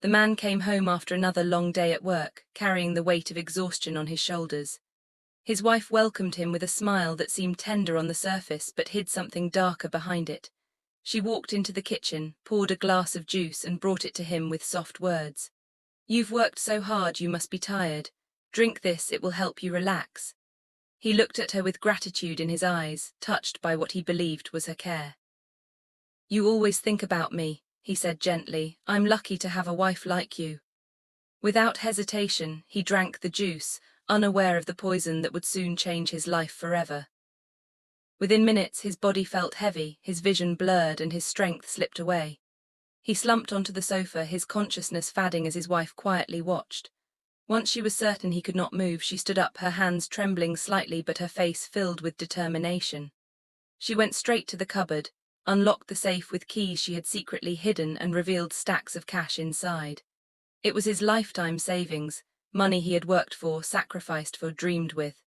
The man came home after another long day at work, carrying the weight of exhaustion on his shoulders. His wife welcomed him with a smile that seemed tender on the surface but hid something darker behind it. She walked into the kitchen, poured a glass of juice and brought it to him with soft words. "You've worked so hard you must be tired. Drink this, it will help you relax." He looked at her with gratitude in his eyes, touched by what he believed was her care. "You always think about me," he said gently. "I'm lucky to have a wife like you." Without hesitation, he drank the juice, unaware of the poison that would soon change his life forever. Within minutes, his body felt heavy, his vision blurred, and his strength slipped away. He slumped onto the sofa, his consciousness fading as his wife quietly watched. Once she was certain he could not move, she stood up, her hands trembling slightly but her face filled with determination. She went straight to the cupboard, unlocked the safe with keys she had secretly hidden, and revealed stacks of cash inside. It was his lifetime savings, money he had worked for, sacrificed for, dreamed with.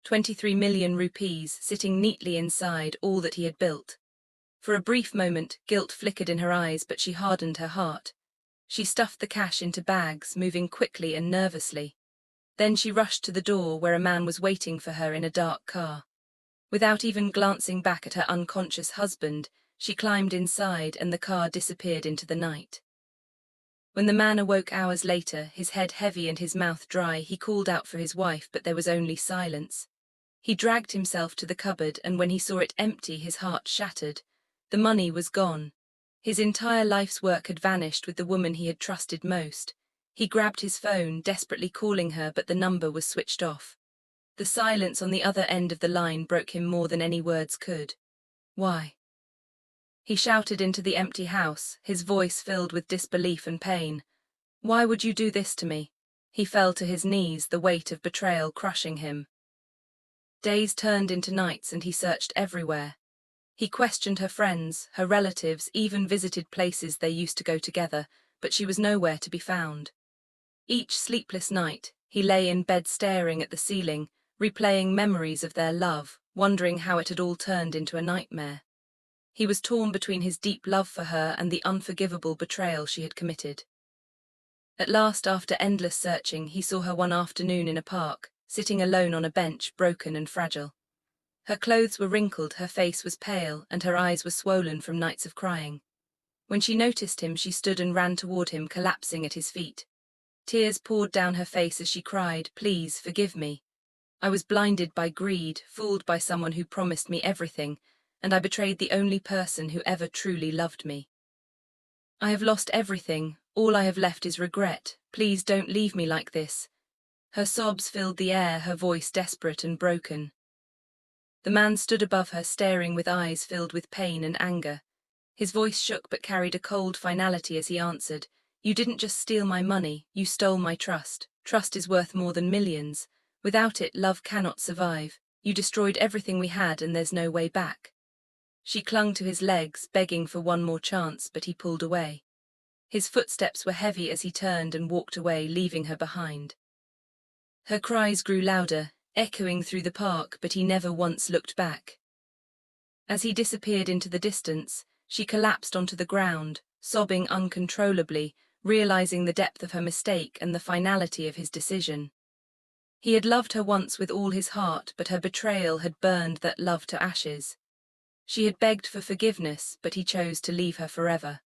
23 million rupees, sitting neatly inside all that he had built. For a brief moment, guilt flickered in her eyes, but she hardened her heart. She stuffed the cash into bags, moving quickly and nervously. Then she rushed to the door, where a man was waiting for her in a dark car. Without even glancing back at her unconscious husband, she climbed inside and the car disappeared into the night. When the man awoke hours later, his head heavy and his mouth dry, he called out for his wife, but there was only silence. He dragged himself to the cupboard, and when he saw it empty, his heart shattered. The money was gone. His entire life's work had vanished with the woman he had trusted most. He grabbed his phone, desperately calling her, but the number was switched off. The silence on the other end of the line broke him more than any words could. "Why?" He shouted into the empty house, his voice filled with disbelief and pain. "Why would you do this to me?" He fell to his knees, the weight of betrayal crushing him. Days turned into nights and he searched everywhere. He questioned her friends, her relatives, even visited places they used to go together, but she was nowhere to be found. Each sleepless night, he lay in bed staring at the ceiling, replaying memories of their love, wondering how it had all turned into a nightmare. He was torn between his deep love for her and the unforgivable betrayal she had committed. At last, after endless searching, he saw her one afternoon in a park, sitting alone on a bench, broken and fragile. Her clothes were wrinkled, her face was pale, and her eyes were swollen from nights of crying. When she noticed him, she stood and ran toward him, collapsing at his feet. Tears poured down her face as she cried, "Please, forgive me. I was blinded by greed, fooled by someone who promised me everything, and I betrayed the only person who ever truly loved me. I have lost everything, all I have left is regret. Please don't leave me like this." Her sobs filled the air, her voice desperate and broken. The man stood above her, staring with eyes filled with pain and anger. His voice shook but carried a cold finality as he answered, "You didn't just steal my money, you stole my trust. Trust is worth more than millions. Without it, love cannot survive. You destroyed everything we had and there's no way back." She clung to his legs, begging for one more chance, but he pulled away. His footsteps were heavy as he turned and walked away, leaving her behind. Her cries grew louder, echoing through the park, but he never once looked back. As he disappeared into the distance, she collapsed onto the ground, sobbing uncontrollably, realizing the depth of her mistake and the finality of his decision. He had loved her once with all his heart, but her betrayal had burned that love to ashes. She had begged for forgiveness, but he chose to leave her forever.